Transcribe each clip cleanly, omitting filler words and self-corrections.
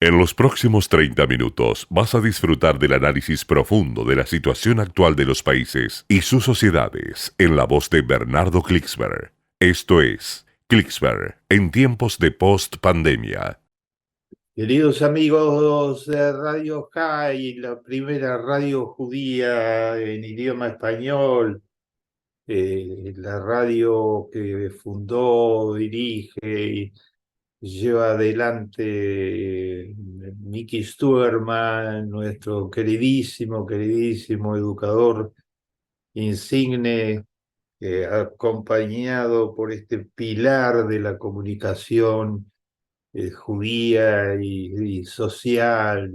En los próximos 30 minutos vas a disfrutar del análisis profundo de la situación actual de los países y sus sociedades en la voz de Bernardo Klicksberg. Esto es Klicksberg en tiempos de post-pandemia. Queridos amigos de Radio High, la primera radio judía en idioma español, la radio que fundó, dirige y lleva adelante Mickey Stuerman, nuestro queridísimo educador insigne, acompañado por este pilar de la comunicación judía y social,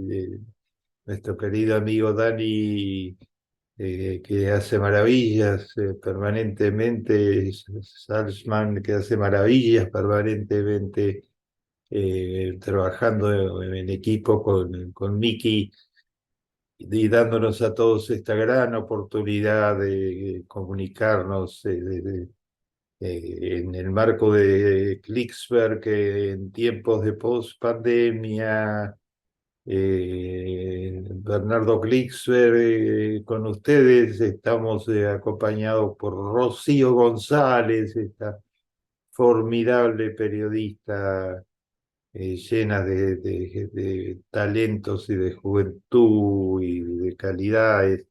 nuestro querido amigo Dani, que hace maravillas permanentemente, Salzman, que hace maravillas permanentemente, trabajando en equipo con Miki y dándonos a todos esta gran oportunidad de comunicarnos en el marco de Klicksberg, que en tiempos de post-pandemia, Bernardo Klicksberg, con ustedes estamos acompañados por Rocío González, esta formidable periodista llena de talentos y de juventud y de calidades.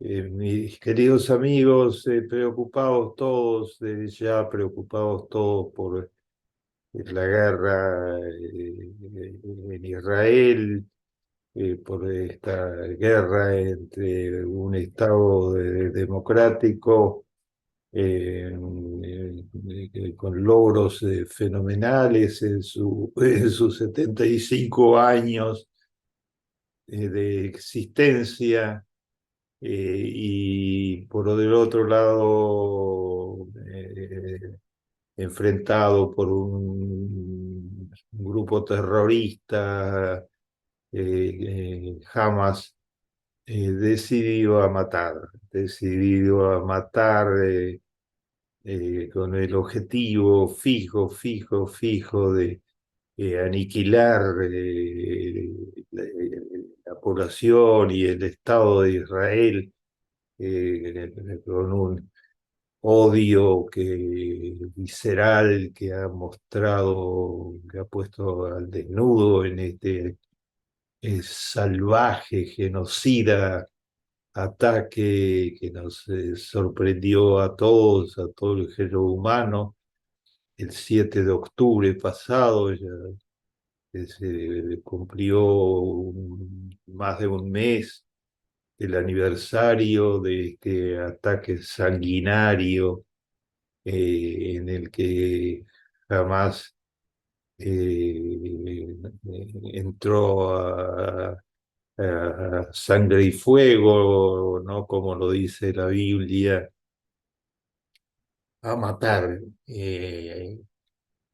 Mis queridos amigos, preocupados todos, ya preocupados todos por la guerra en Israel, por esta guerra entre un Estado democrático con logros fenomenales en sus 75 años de existencia. Y por el otro lado, enfrentado por un grupo terrorista, Hamas, decidido a matar con el objetivo fijo de aniquilar la población y el Estado de Israel, con un odio visceral que ha mostrado, que ha puesto al desnudo en este salvaje, genocida ataque que nos sorprendió a todo el género humano, el 7 de octubre pasado. Ya se cumplió más de un mes el aniversario de este ataque sanguinario, en el que jamás entró a sangre y fuego, ¿no? Como lo dice la Biblia, a matar,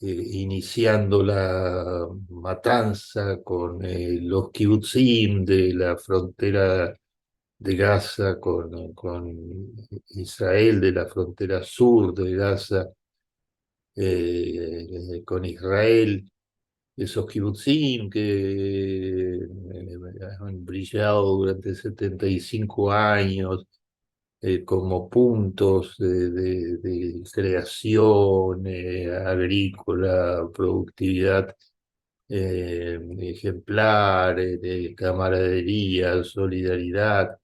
iniciando la matanza con los kibutzim de la frontera de Gaza con Israel, de la frontera sur de Gaza, con Israel, esos kibutzim que han brillado durante 75 años como puntos de creación agrícola, productividad ejemplar, de camaradería, solidaridad,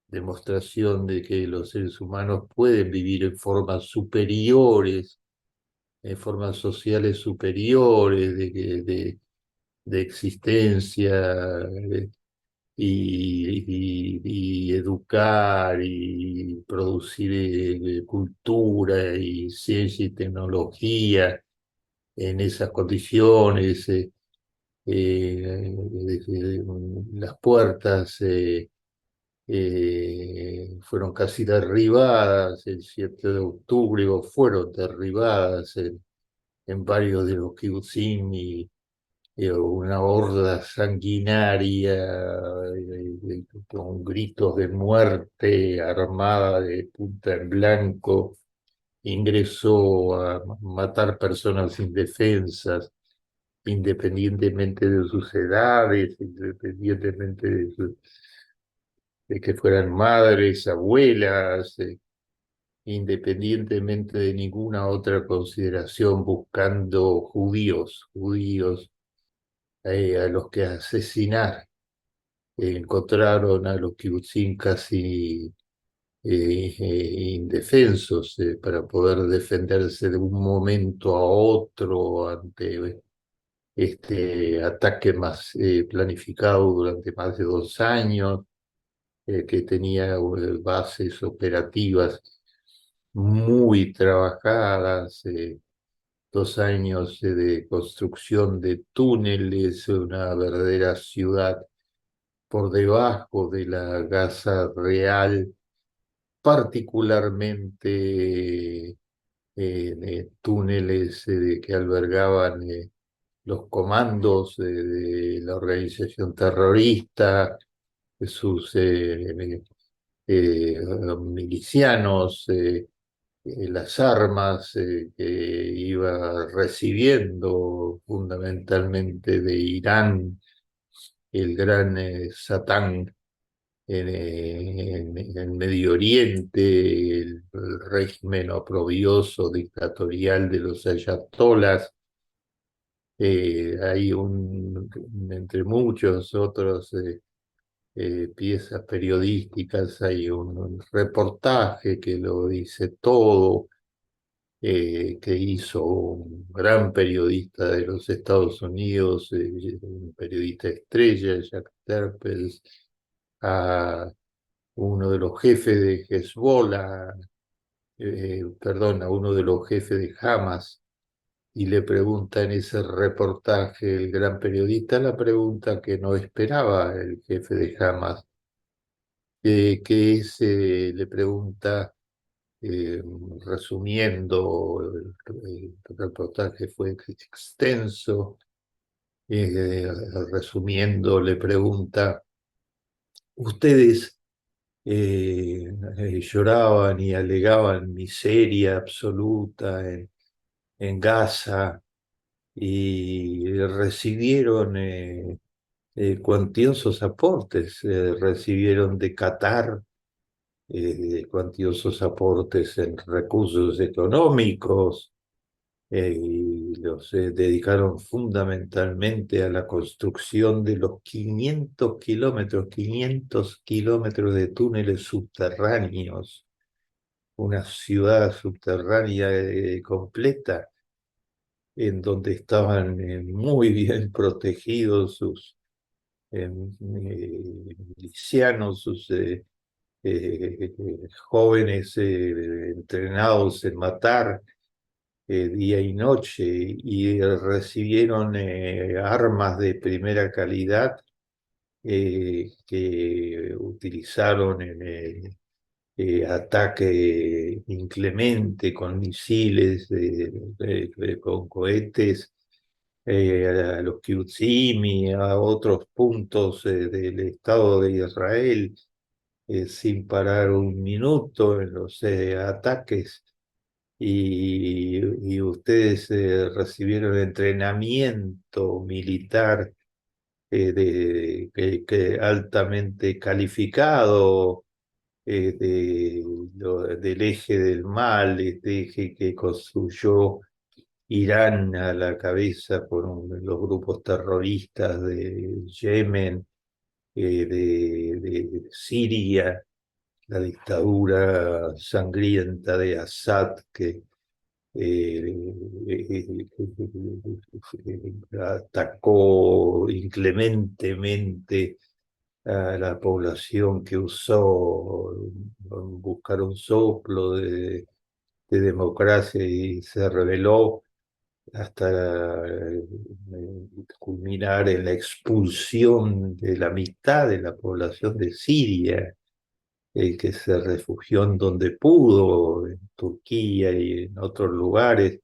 demostración de que los seres humanos pueden vivir en formas superiores, en formas sociales superiores, de existencia, y educar y producir cultura y ciencia y tecnología en esas condiciones. Las puertas fueron casi derribadas el 7 de octubre, o fueron derribadas en varios de los kibutzim, y una horda sanguinaria con gritos de muerte, armada de punta en blanco, ingresó a matar personas indefensas, independientemente de sus edades, independientemente de que fueran madres, abuelas, independientemente de ninguna otra consideración, buscando judíos a los que asesinar. Encontraron a los kibutzim casi indefensos para poder defenderse de un momento a otro ante este ataque más planificado durante más de 2 años, que tenía bases operativas muy trabajadas, 2 años de construcción de túneles, una verdadera ciudad por debajo de la Gaza real, particularmente túneles que albergaban los comandos de la organización terrorista, sus milicianos, las armas que iba recibiendo fundamentalmente de Irán, el gran Satán en Medio Oriente, el régimen oprobioso dictatorial de los ayatolas. Hay entre muchos otros piezas periodísticas, hay un reportaje que lo dice todo, que hizo un gran periodista de los Estados Unidos, un periodista estrella, Jack Terpels, a uno de los jefes de Hezbollah, perdón, a uno de los jefes de Hamas, y le pregunta en ese reportaje el gran periodista la pregunta que no esperaba el jefe de Hamas, que es, le pregunta, eh, resumiendo, el reportaje fue extenso, resumiendo, le pregunta, ustedes lloraban y alegaban miseria absoluta en Gaza y recibieron cuantiosos aportes, recibieron de Qatar cuantiosos aportes en recursos económicos, y los dedicaron fundamentalmente a la construcción de los 500 kilómetros de túneles subterráneos, una ciudad subterránea completa, en donde estaban muy bien protegidos sus milicianos, sus jóvenes entrenados en matar día y noche, y recibieron armas de primera calidad que utilizaron en el ataque inclemente con misiles, con cohetes, a los Kibutzim y a otros puntos del Estado de Israel, sin parar un minuto en los ataques. Y ustedes recibieron entrenamiento militar que altamente calificado, del eje del mal, este eje que construyó Irán a la cabeza por los grupos terroristas de Yemen, de Siria, la dictadura sangrienta de Assad, que atacó inclementemente a la población que usó buscar un soplo de democracia y se rebeló hasta culminar en la expulsión de la mitad de la población de Siria, que se refugió en donde pudo, en Turquía y en otros lugares,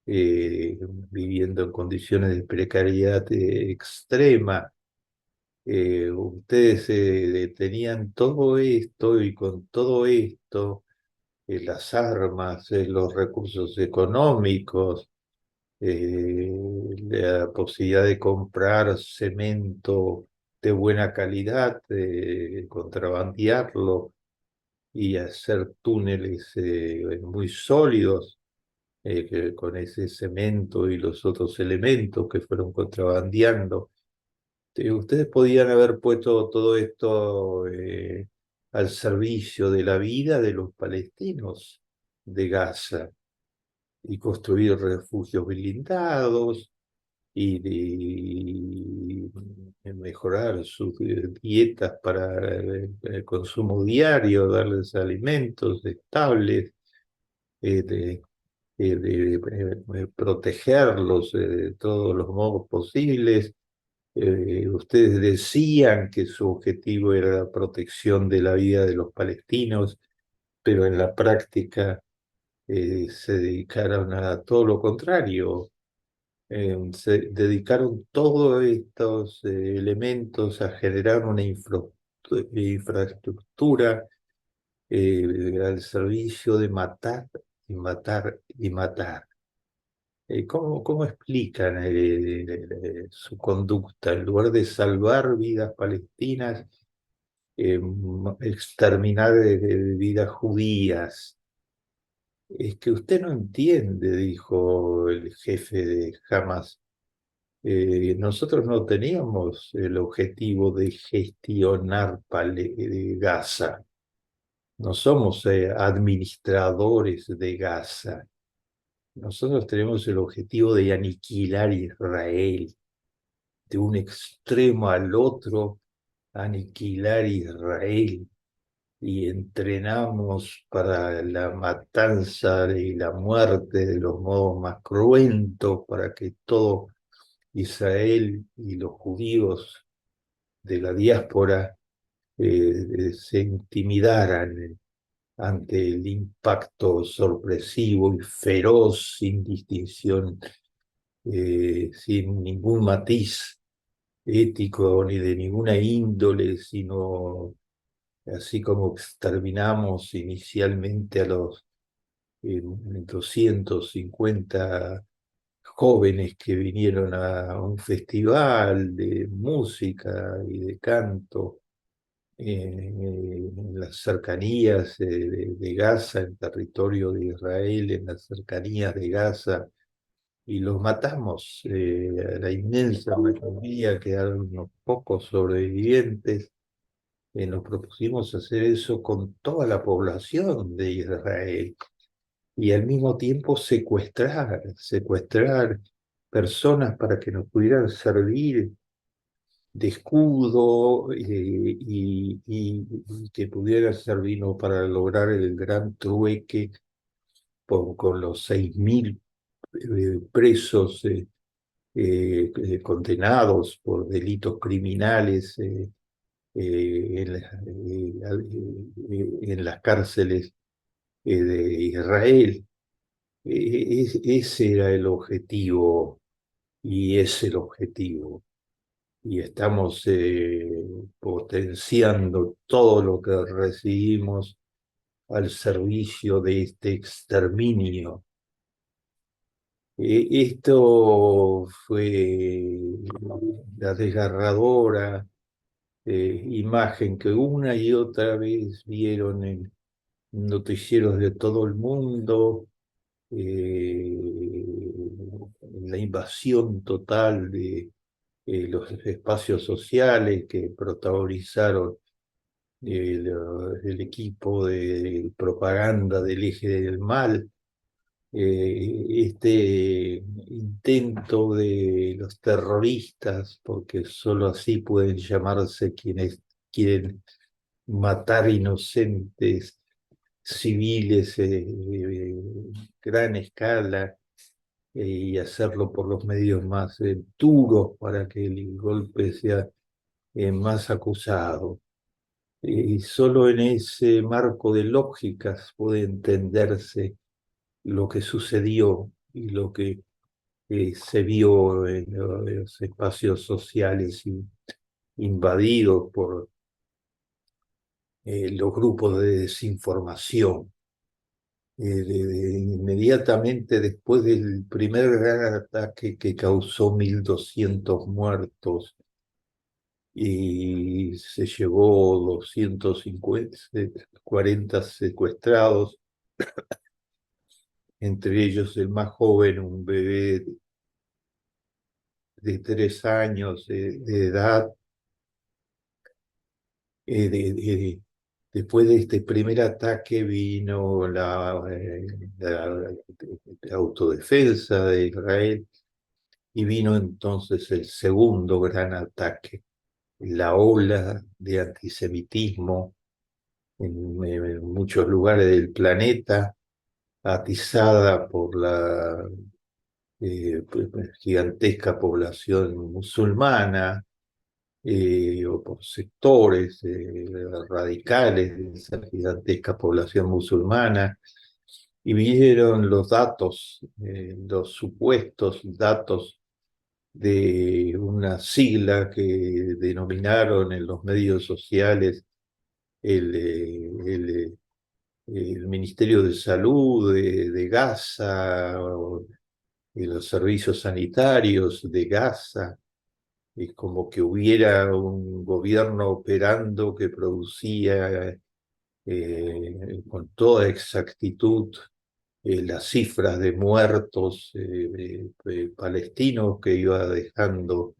viviendo en condiciones de precariedad extrema. Ustedes tenían todo esto, y con todo esto, las armas, los recursos económicos, la posibilidad de comprar cemento de buena calidad, contrabandearlo y hacer túneles muy sólidos con ese cemento y los otros elementos que fueron contrabandeando. Ustedes podían haber puesto todo esto al servicio de la vida de los palestinos de Gaza y construir refugios blindados y mejorar sus dietas para el consumo diario, darles alimentos estables, protegerlos de todos los modos posibles. Ustedes decían que su objetivo era la protección de la vida de los palestinos, pero en la práctica se dedicaron a todo lo contrario. Se dedicaron todos estos elementos a generar una infraestructura al servicio de matar y matar y matar. ¿Cómo explican su conducta? En lugar de salvar vidas palestinas, exterminar vidas judías. Es que usted no entiende, dijo el jefe de Hamas. Nosotros no teníamos el objetivo de gestionar Gaza. No somos administradores de Gaza. Nosotros tenemos el objetivo de aniquilar Israel, de un extremo al otro, aniquilar Israel, y entrenamos para la matanza y la muerte de los modos más cruentos, para que todo Israel y los judíos de la diáspora se intimidaran ante el impacto sorpresivo y feroz, sin distinción, sin ningún matiz ético ni de ninguna índole, sino así como exterminamos inicialmente a los 250 jóvenes que vinieron a un festival de música y de canto en las cercanías de Gaza, en territorio de Israel, en las cercanías de Gaza, y los matamos. A la inmensa mayoría quedaron unos pocos sobrevivientes. Nos propusimos hacer eso con toda la población de Israel y al mismo tiempo secuestrar personas para que nos pudieran servir de escudo y que pudieran servirnos para lograr el gran trueque con los 6.000 presos condenados por delitos criminales en las cárceles de Israel. Ese era el objetivo y es el objetivo. Y estamos potenciando todo lo que recibimos al servicio de este exterminio. Esto fue la desgarradora imagen que una y otra vez vieron en noticieros de todo el mundo, la invasión total de los espacios sociales que protagonizaron el equipo de propaganda del eje del mal, este intento de los terroristas, porque solo así pueden llamarse quienes quieren matar inocentes civiles gran escala y hacerlo por los medios más duros para que el golpe sea más acusado. Y solo en ese marco de lógicas puede entenderse lo que sucedió y lo que se vio en los espacios sociales invadidos por los grupos de desinformación. inmediatamente después del primer gran ataque que causó 1.200 muertos y se llevó 240 secuestrados, entre ellos el más joven, un bebé de 3 años de edad. Después de este primer ataque vino la autodefensa de Israel y vino entonces el segundo gran ataque, la ola de antisemitismo en muchos lugares del planeta, atizada por la gigantesca población musulmana, o por sectores radicales de esa gigantesca población musulmana, y vieron los datos, los supuestos datos de una sigla que denominaron en los medios sociales el Ministerio de Salud de Gaza, o los servicios sanitarios de Gaza. Es como que hubiera un gobierno operando que producía con toda exactitud las cifras de muertos palestinos que iba dejando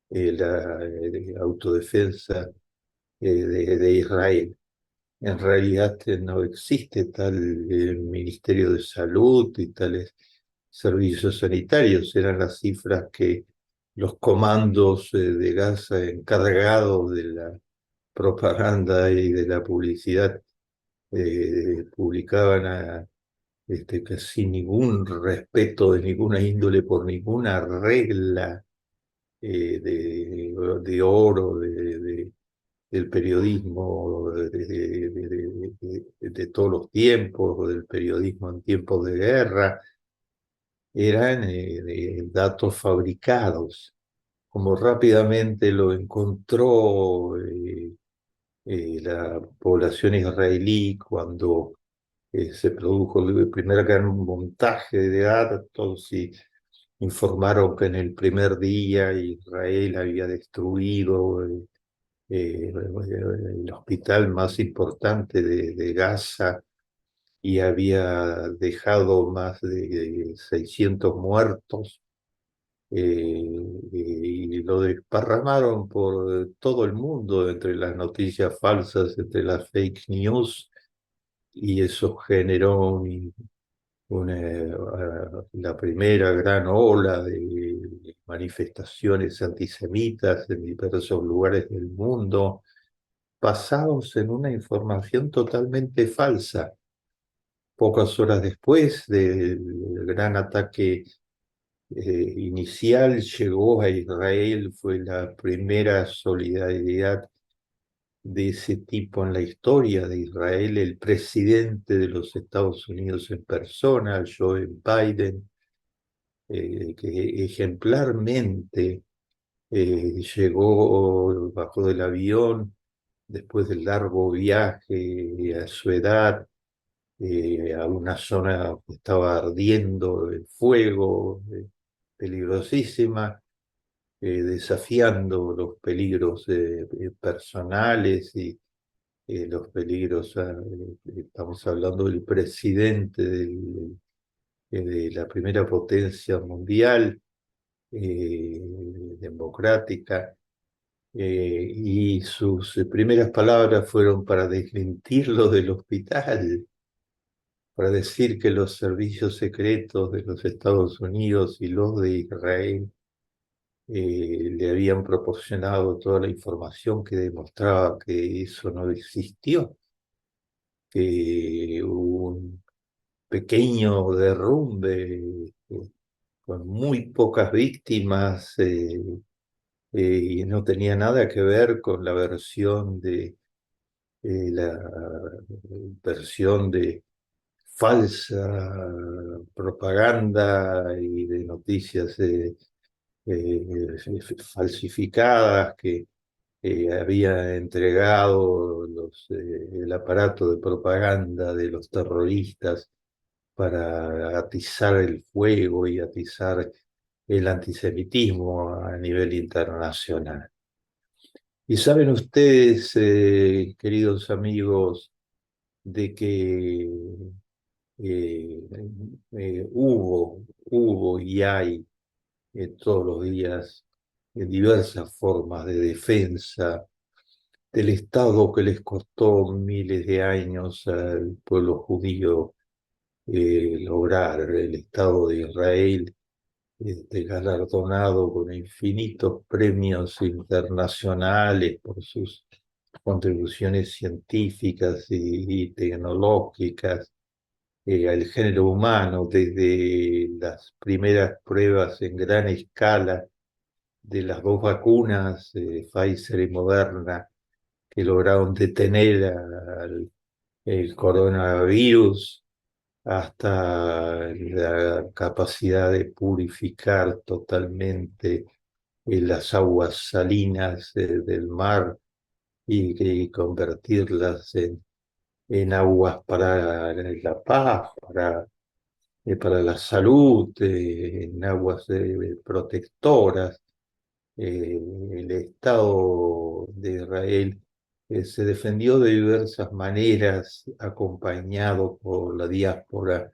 la autodefensa de Israel. En realidad no existe tal Ministerio de Salud y tales servicios sanitarios. Eran las cifras que los comandos de Gaza encargados de la propaganda y de la publicidad publicaban que sin ningún respeto de ninguna índole por ninguna regla de oro del periodismo de todos los tiempos, del periodismo en tiempos de guerra, eran datos fabricados. Como rápidamente lo encontró la población israelí cuando se produjo el primer gran montaje de datos y informaron que en el primer día Israel había destruido el hospital más importante de Gaza y había dejado más de 600 muertos, y lo desparramaron por todo el mundo, entre las noticias falsas, entre las fake news, y eso generó la primera gran ola de manifestaciones antisemitas en diversos lugares del mundo, basados en una información totalmente falsa. Pocas horas después del gran ataque inicial llegó a Israel, fue la primera solidaridad de ese tipo en la historia de Israel, el presidente de los Estados Unidos en persona, Joe Biden, que ejemplarmente llegó, bajó del avión después del largo viaje a su edad, a una zona que estaba ardiendo en fuego, peligrosísima, desafiando los peligros personales y los peligros, estamos hablando del presidente de la primera potencia mundial democrática, y sus primeras palabras fueron para desmentirlo del hospital, para decir que los servicios secretos de los Estados Unidos y los de Israel le habían proporcionado toda la información que demostraba que eso no existió, que hubo un pequeño derrumbe con muy pocas víctimas, y no tenía nada que ver con la versión de falsa propaganda y de noticias falsificadas que había entregado el aparato de propaganda de los terroristas para atizar el fuego y atizar el antisemitismo a nivel internacional. Y saben ustedes, queridos amigos, de que eh, hubo y hay todos los días diversas formas de defensa del Estado que les costó miles de años al pueblo judío lograr el Estado de Israel, galardonado con infinitos premios internacionales por sus contribuciones científicas y tecnológicas al género humano, desde las primeras pruebas en gran escala de las dos vacunas, Pfizer y Moderna, que lograron detener el coronavirus, hasta la capacidad de purificar totalmente las aguas salinas del mar y convertirlas en aguas para la paz, para la salud, en aguas protectoras. El Estado de Israel se defendió de diversas maneras, acompañado por la diáspora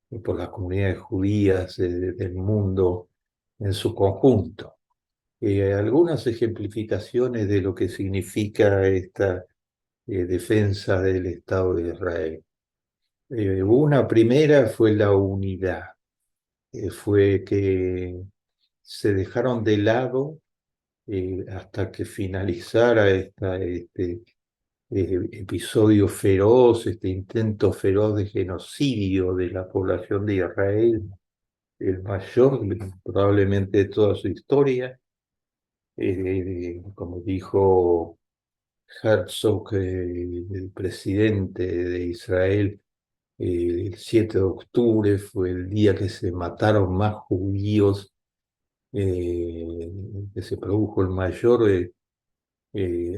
y por las comunidades judías del mundo en su conjunto. Algunas ejemplificaciones de lo que significa esta defensa del Estado de Israel. Una primera fue la unidad, fue que se dejaron de lado hasta que finalizara este episodio feroz, este intento feroz de genocidio de la población de Israel, el mayor probablemente de toda su historia. Como dijo Herzog, el presidente de Israel, el 7 de octubre fue el día que se mataron más judíos, eh, que se produjo el mayor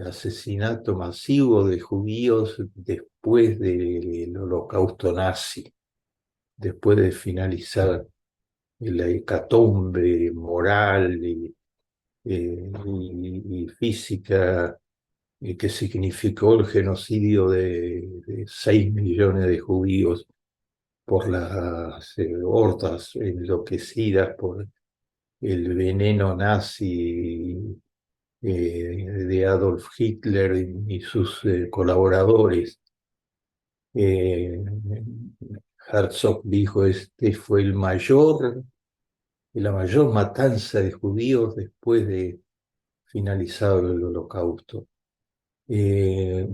asesinato masivo de judíos después del holocausto nazi, después de finalizar la hecatombe moral y física que significó el genocidio de 6 millones de judíos por las hordas enloquecidas por el veneno nazi de Adolf Hitler y sus colaboradores. Eh, Herzog dijo, este fue la mayor matanza de judíos después de finalizado el holocausto. Eh,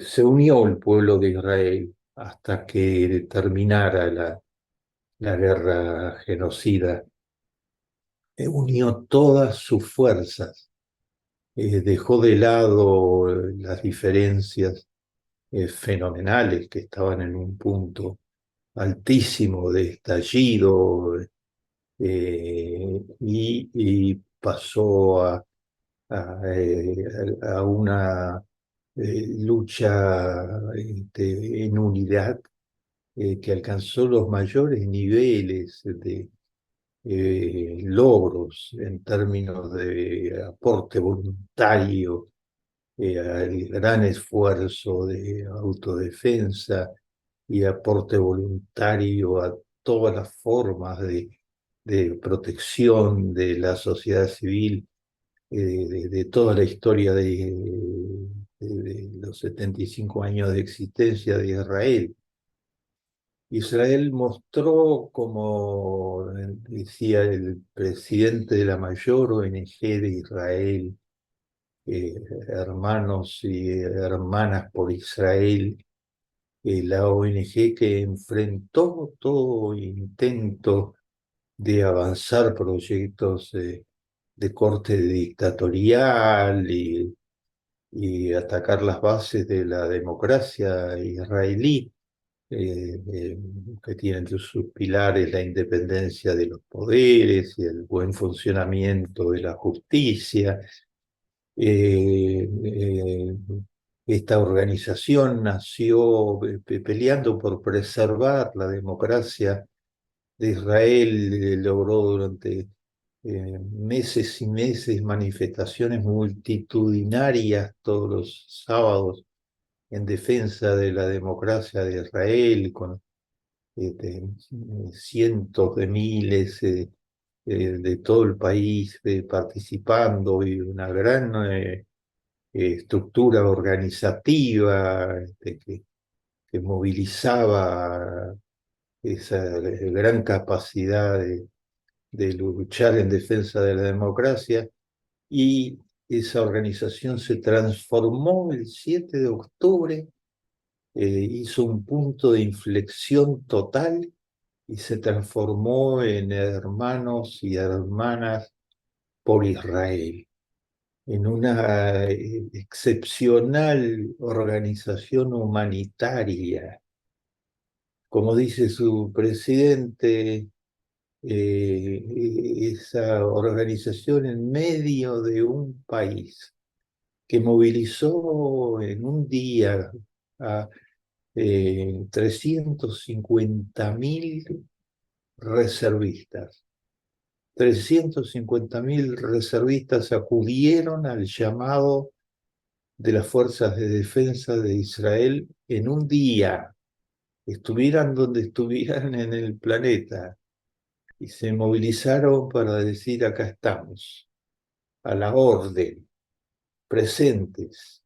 Se unió el pueblo de Israel hasta que terminara la guerra genocida. Unió todas sus fuerzas, dejó de lado las diferencias fenomenales que estaban en un punto altísimo de estallido, y pasó a una lucha en unidad que alcanzó los mayores niveles de logros en términos de aporte voluntario, al gran esfuerzo de autodefensa y aporte voluntario a todas las formas de protección de la sociedad civil, de toda la historia de los 75 años de existencia de Israel. Israel mostró, como decía el presidente de la mayor ONG de Israel, eh, Hermanos y Hermanas por Israel, la ONG que enfrentó todo intento de avanzar proyectos de corte dictatorial y atacar las bases de la democracia israelí, que tiene entre sus pilares la independencia de los poderes y el buen funcionamiento de la justicia. Esta organización nació peleando por preservar la democracia de Israel, logró durante meses y meses manifestaciones multitudinarias todos los sábados en defensa de la democracia de Israel, con este, cientos de miles de todo el país participando y una gran estructura organizativa que movilizaba esa gran capacidad de luchar en defensa de la democracia, y esa organización se transformó el 7 de octubre, hizo un punto de inflexión total y se transformó en hermanos y hermanas por Israel, en una excepcional organización humanitaria. Como dice su presidente, esa organización en medio de un país que movilizó en un día a 350.000 reservistas. 350.000 reservistas acudieron al llamado de las fuerzas de defensa de Israel en un día, estuvieran donde estuvieran en el planeta, y se movilizaron para decir: acá estamos, a la orden, presentes,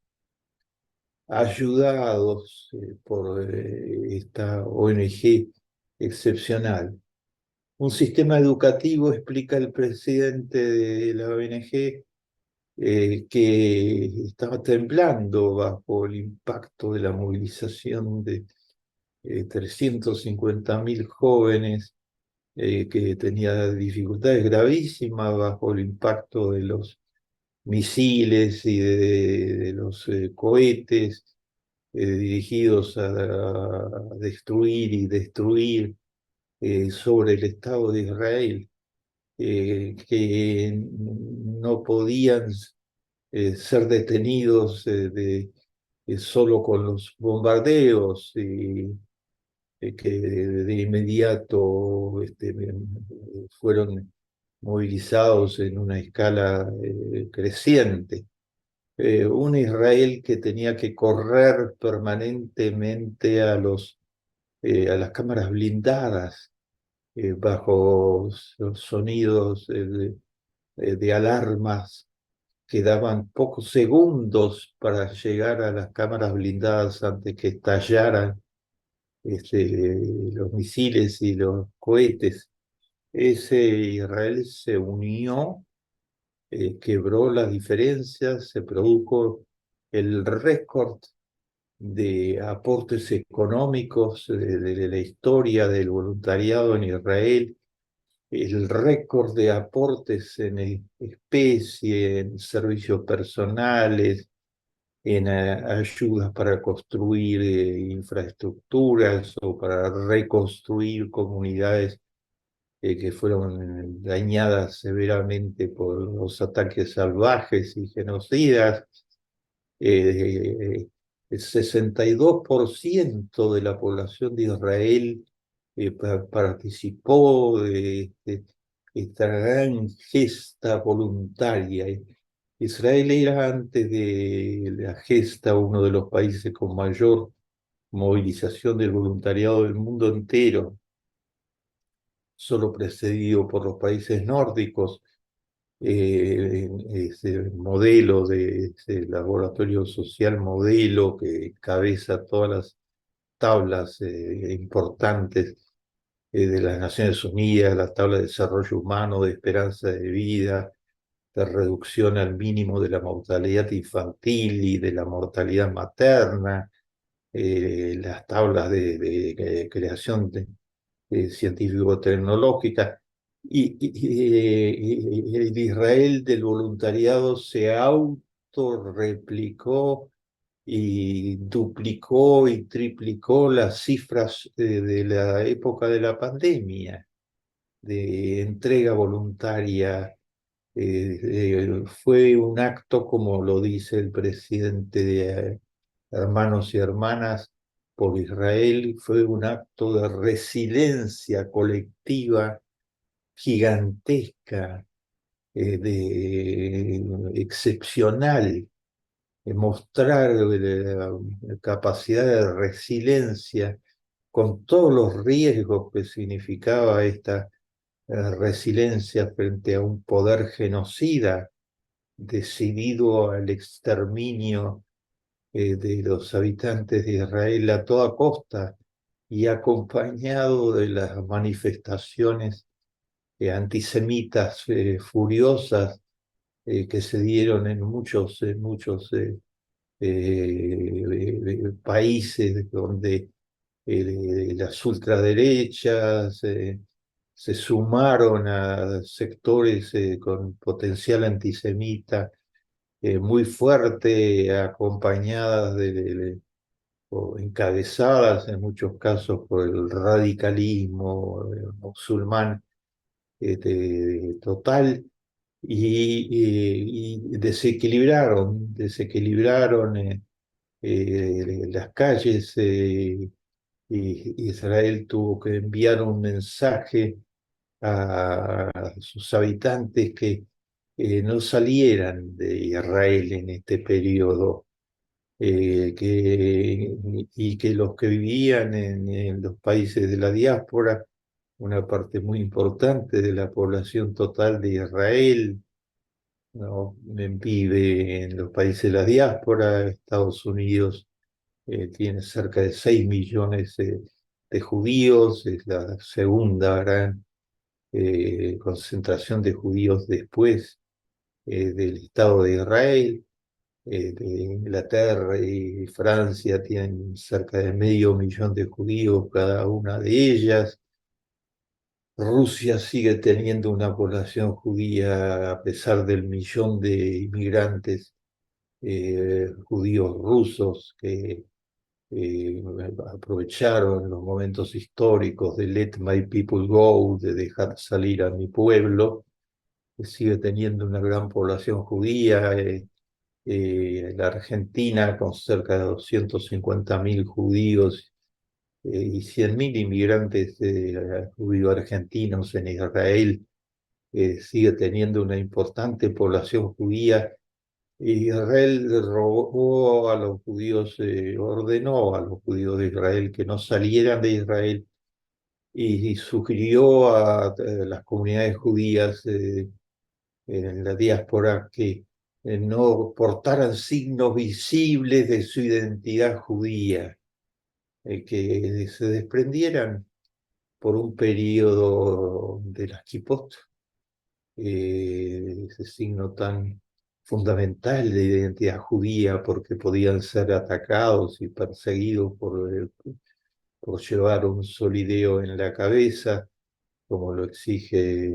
ayudados por esta ONG excepcional. Un sistema educativo, explica el presidente de la ONG, que estaba temblando bajo el impacto de la movilización de 350.000 jóvenes, que tenía dificultades gravísimas bajo el impacto de los misiles y de los cohetes dirigidos a destruir y destruir sobre el Estado de Israel, que no podían ser detenidos solo con los bombardeos, y que de inmediato fueron movilizados en una escala creciente. Un Israel que tenía que correr permanentemente a las cámaras blindadas, bajo sonidos de alarmas que daban pocos segundos para llegar a las cámaras blindadas antes que estallaran los misiles y los cohetes. Ese Israel se unió, quebró las diferencias, se produjo el récord de aportes económicos de la historia del voluntariado en Israel, el récord de aportes en especie, en servicios personales, en ayudas para construir infraestructuras o para reconstruir comunidades que fueron dañadas severamente por los ataques salvajes y genocidas. El 62% de la población de Israel participó de esta gran gesta voluntaria. Israel era, antes de la gesta, uno de los países con mayor movilización del voluntariado del mundo entero, solo precedido por los países nórdicos. Ese modelo de ese laboratorio social modelo que encabeza todas las tablas importantes de las Naciones Unidas, la tabla de desarrollo humano, de esperanza de vida, de reducción al mínimo de la mortalidad infantil y de la mortalidad materna, las tablas de creación científico-tecnológica. El Israel del voluntariado se autorreplicó y duplicó y triplicó las cifras de la época de la pandemia, de entrega voluntaria. Fue un acto, como lo dice el presidente hermanos y hermanas por Israel fue un acto de resiliencia colectiva gigantesca, excepcional, mostrar la capacidad de resiliencia con todos los riesgos que significaba esta resiliencia frente a un poder genocida decidido al exterminio de los habitantes de Israel a toda costa y acompañado de las manifestaciones antisemitas furiosas que se dieron en muchos países donde las ultraderechas se sumaron a sectores con potencial antisemita muy fuerte, acompañadas o encabezadas en muchos casos por el radicalismo musulmán total y desequilibraron las calles. Y Israel tuvo que enviar un mensaje a sus habitantes que no salieran de Israel en este periodo, y que los que vivían en los países de la diáspora, una parte muy importante de la población total de Israel, ¿no? Vive en los países de la diáspora. Estados Unidos tiene cerca de 6 millones de judíos, es la segunda gran concentración de judíos después del Estado de Israel. De Inglaterra y Francia tienen cerca de medio millón de judíos cada una de ellas. Rusia sigue teniendo una población judía a pesar del millón de inmigrantes judíos rusos que eh, aprovecharon los momentos históricos de Let My People Go, de dejar salir a mi pueblo, que sigue teniendo una gran población judía. La Argentina, con cerca de 250.000 judíos y 100.000 inmigrantes judíos argentinos en Israel, sigue teniendo una importante población judía. Israel robó a los judíos, ordenó a los judíos de Israel que no salieran de Israel y sugirió a las comunidades judías en la diáspora que no portaran signos visibles de su identidad judía, que se desprendieran por un periodo de las kippot, ese signo tan fundamental de identidad judía, porque podían ser atacados y perseguidos por llevar un solideo en la cabeza, como lo exige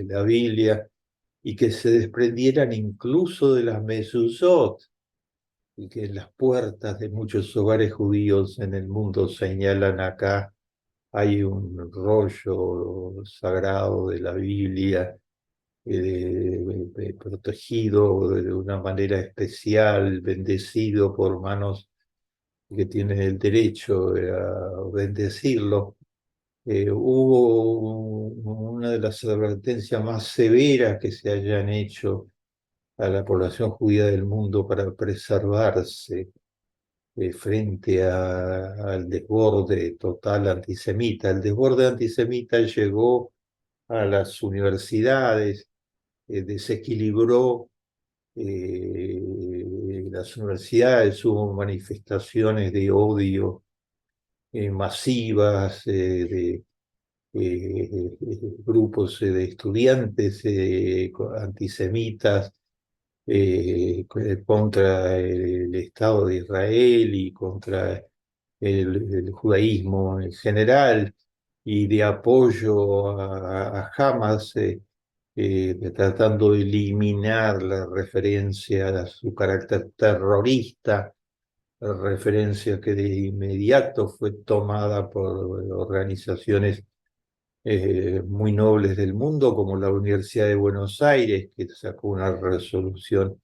la Biblia, y que se desprendieran incluso de las mezuzot, y que las puertas de muchos hogares judíos en el mundo señalan acá. Hay un rollo sagrado de la Biblia protegido de una manera especial, bendecido por manos que tienen el derecho a bendecirlo. Hubo una de las advertencias más severas que se hayan hecho a la población judía del mundo para preservarse frente al desborde total antisemita. El desborde antisemita llegó a las universidades, desequilibró las universidades, hubo manifestaciones de odio masivas grupos de estudiantes antisemitas contra el Estado de Israel y contra el judaísmo en general, y de apoyo a Hamas, tratando de eliminar la referencia a su carácter terrorista, referencia que de inmediato fue tomada por organizaciones muy nobles del mundo, como la Universidad de Buenos Aires, que sacó una resolución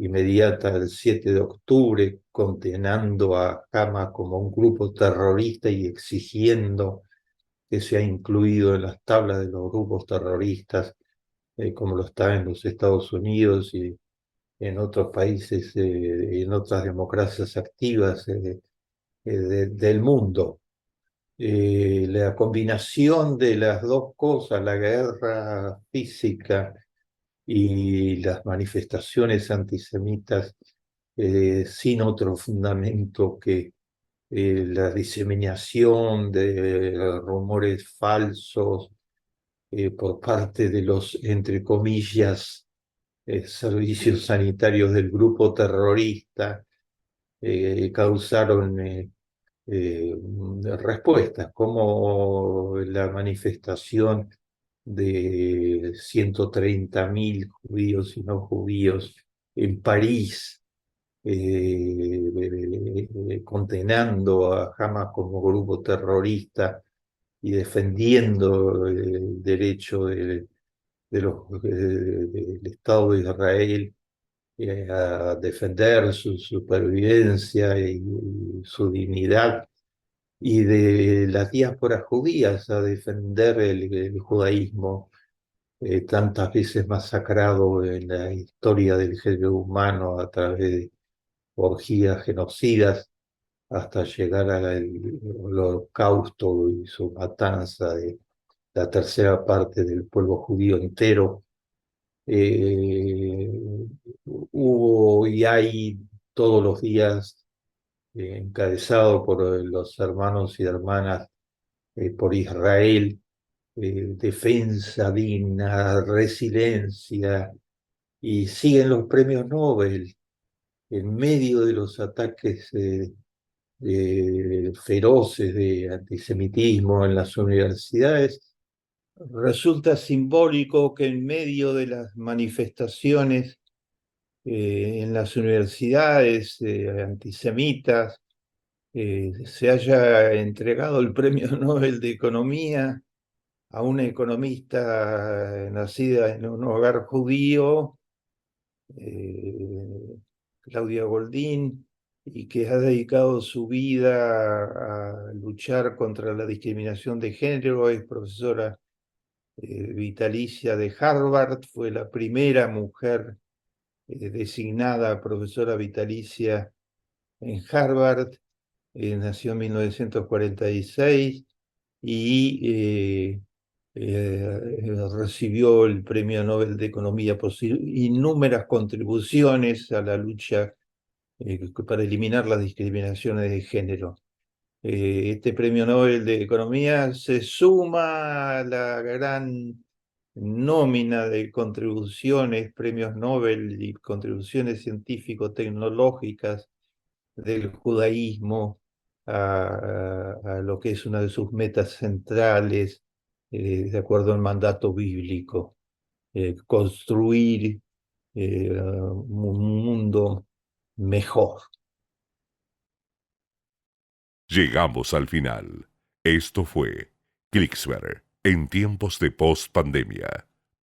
inmediata al 7 de octubre, condenando a Hamas como un grupo terrorista y exigiendo que sea incluido en las tablas de los grupos terroristas, como lo está en los Estados Unidos y en otros países, en otras democracias activas del mundo. La combinación de las dos cosas, la guerra física y las manifestaciones antisemitas, sin otro fundamento que la diseminación de rumores falsos por parte de los, entre comillas, servicios sanitarios del grupo terrorista, causaron eh, respuestas, como la manifestación de 130.000 judíos y no judíos en París, condenando a Hamas como grupo terrorista y defendiendo el derecho del Estado de Israel a defender su supervivencia y su dignidad, y de las diásporas judías a defender el judaísmo, tantas veces masacrado en la historia del género humano a través de orgías genocidas, hasta llegar al holocausto y su matanza de la tercera parte del pueblo judío entero. Eh, Hubo y hay todos los días, encabezado por los hermanos y hermanas, por Israel, defensa digna, resiliencia, y siguen los premios Nobel en medio de los ataques feroces de antisemitismo en las universidades. Resulta simbólico que en medio de las manifestaciones en las universidades antisemitas se haya entregado el premio Nobel de Economía a una economista nacida en un hogar judío, eh, Claudia Goldin, y que ha dedicado su vida a luchar contra la discriminación de género. Es profesora vitalicia de Harvard, fue la primera mujer designada profesora vitalicia en Harvard, nació en 1946 y recibió el Premio Nobel de Economía por innúmeras contribuciones a la lucha para eliminar las discriminaciones de género. Este Premio Nobel de Economía se suma a la gran nómina de contribuciones, premios Nobel y contribuciones científico-tecnológicas del judaísmo a lo que es una de sus metas centrales, de acuerdo al mandato bíblico, construir un mundo mejor. Llegamos al final. Esto fue Clicksberg en tiempos de post-pandemia.